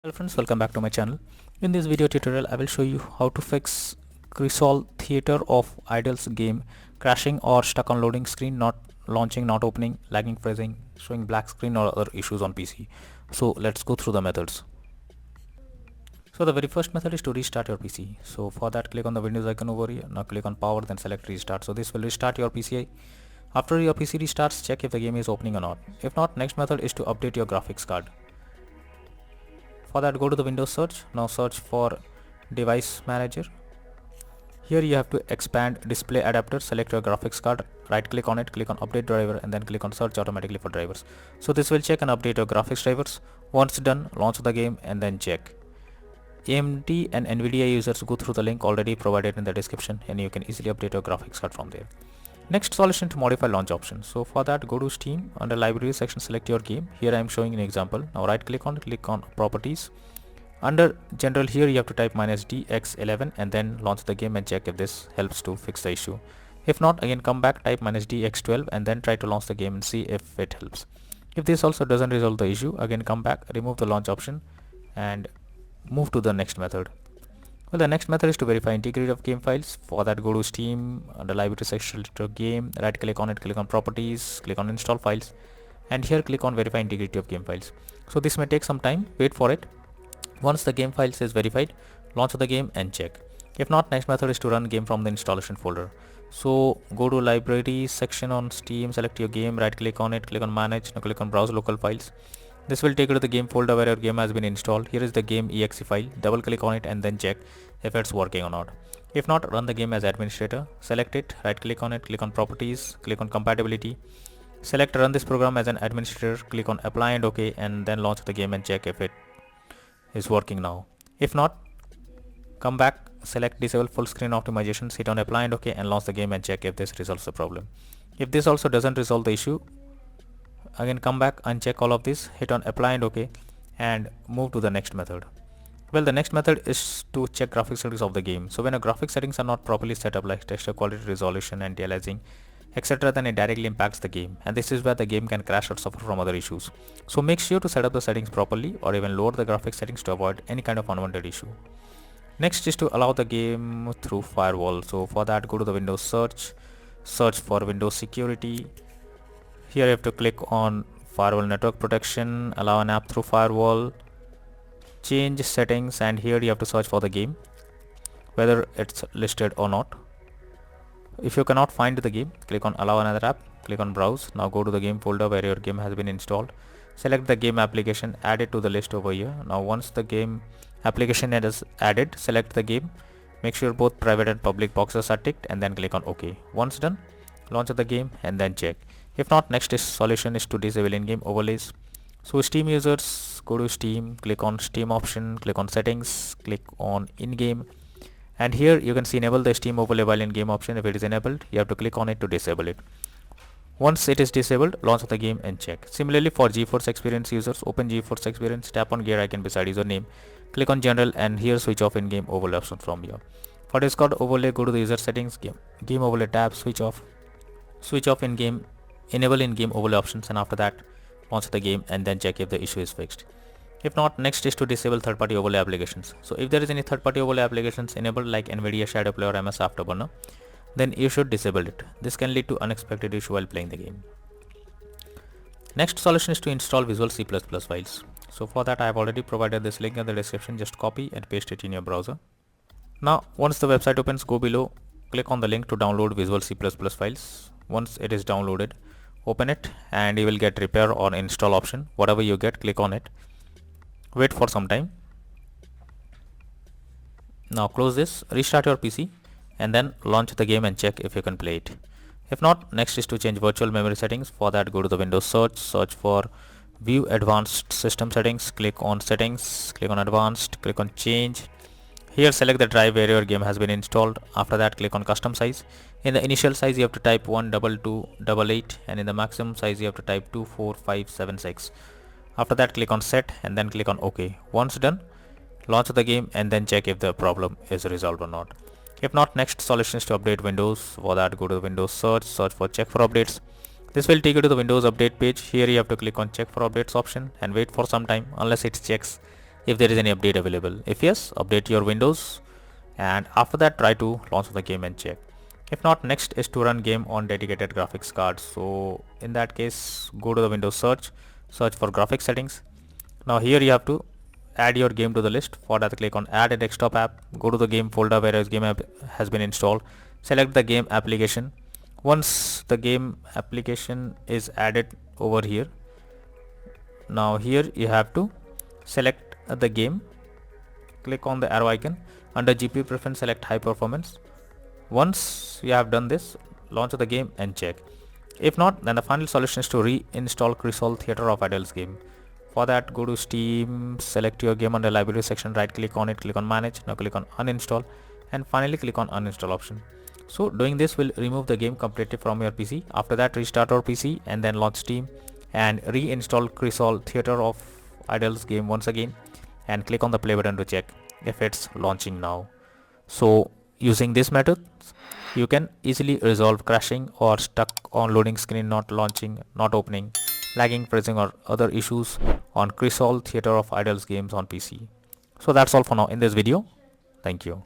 Hello friends, welcome back to my channel. In this video tutorial I will show you how to fix Crisol Theater of Idols game crashing or stuck on loading screen, not launching, not opening, lagging, freezing, showing black screen or other issues on PC. So let's go through the methods. So the very first method is to restart your PC. So for that, click on the Windows icon over here. Now click on power, then select restart. So this will restart your PC. After your PC restarts, check if the game is opening or not. If not, next method is to update your graphics card. For that, go to the Windows search. Now search for device manager. Here you have to expand display adapter, select your graphics card, right click on it, click on update driver, and then click on search automatically for drivers. So this will check and update your graphics drivers. Once done, launch the game and then check. AMD and NVIDIA users, go through the link already provided in the description and you can easily update your graphics card from there. Next, solution to modify launch option. So for that, go to Steam, under library section select your game. Here I am showing an example. Now right click on properties. Under general, here you have to type -dx11 and then launch the game and check if this helps to fix the issue. If not, again come back, type -dx12 and then try to launch the game and see if it helps. If this also doesn't resolve the issue, again come back, remove the launch option and move to the next method. Well, the next method is to verify integrity of game files. For that, go to Steam, under library section select your game, right click on it, click on properties, click on install files, and here click on verify integrity of game files. So this may take some time, wait for it. Once the game files is verified, launch the game and check. If not, next method is to run game from the installation folder. So go to library section on Steam, select your game, right click on it, click on manage, now click on browse local files. This will take you to the game folder where your game has been installed. Here is the game exe file, double click on it and then check if it's working or not. If not, run the game as administrator, select it, right click on it, click on properties, click on compatibility, select run this program as an administrator, click on apply and OK, and then launch the game and check if it is working now. If not, come back, select disable full screen optimizations, hit on apply and OK and launch the game and check if this resolves the problem. If this also doesn't resolve the issue, again come back, uncheck all of this, hit on apply and OK and move to the next method. Well, the next method is to check graphics settings of the game. So when your graphics settings are not properly set up, like texture quality, resolution, anti-aliasing, etc., then it directly impacts the game, and this is where the game can crash or suffer from other issues. So make sure to set up the settings properly or even lower the graphics settings to avoid any kind of unwanted issue. Next is to allow the game through firewall. So for that, go to the Windows search for Windows security. Here you have to click on firewall network protection, allow an app through firewall, change settings, and here you have to search for the game, whether it's listed or not. If you cannot find the game, click on allow another app, click on browse. Now go to the game folder where your game has been installed, select the game application, add it to the list over here. Now once the game application is added, select the game, make sure both private and public boxes are ticked and then click on OK. Once done, launch the game and then check. If not, next solution is to disable in-game overlays. So Steam users, go to Steam, click on Steam option, click on settings, click on in-game, and here you can see enable the Steam overlay while in-game option. If it is enabled, you have to click on it to disable it. Once it is disabled, launch the game and check. Similarly, for GeForce Experience users, open GeForce Experience, tap on gear icon beside username, click on general, and here switch off in-game overlay option from here. For Discord overlay, go to the user settings, game overlay tab, switch off in-game, enable in-game overlay options, and after that launch the game and then check if the issue is fixed. If not, next is to disable third-party overlay applications. So if there is any third-party overlay applications enabled like NVIDIA Shadowplay or MS Afterburner, then you should disable it. This can lead to unexpected issue while playing the game. Next solution is to install Visual C++ files. So for that, I have already provided this link in the description. Just copy and paste it in your browser. Now once the website opens, go below, click on the link to download Visual C++ files. Once it is downloaded, open it and you will get repair or install option. Whatever you get, click on it, wait for some time. Now close this, restart your PC and then launch the game and check if you can play it. If not, next is to change virtual memory settings. For that, go to the Windows search for view advanced system settings, click on settings, click on advanced, click on change. Here select the drive where your game has been installed. After that, click on custom size. In the initial size you have to type 12288 and in the maximum size you have to type 24576. After that, click on set and then click on OK. Once done, launch the game and then check if the problem is resolved or not. If not, next solution is to update Windows. For that, go to the Windows search for check for updates. This will take you to the Windows update page. Here you have to click on check for updates option and wait for some time. Unless it checks, if there is any update available. If yes, update your Windows, and after that try to launch the game and check. If not, next is to run game on dedicated graphics card. So in that case, go to the Windows search for graphics settings. Now here you have to add your game to the list. For that, click on add a desktop app, go to the game folder where your game app has been installed, select the game application. Once the game application is added over here, now here you have to select the game, click on the arrow icon, under GPU preference select high performance. Once you have done this, launch the game and check. If not, then the final solution is to reinstall Crisol Theater of Idols game. For that, go to Steam, select your game under library section, right click on it, click on manage, now click on uninstall, and finally click on uninstall option. So doing this will remove the game completely from your PC. After that, restart your PC and then launch Steam and reinstall Crisol Theater of Idols game once again, and click on the play button to check if it's launching now. So using this method, you can easily resolve crashing or stuck on loading screen not launching, not opening, lagging, freezing or other issues on Crisol Theater of Idols games on PC. So that's all for now in this video. Thank you.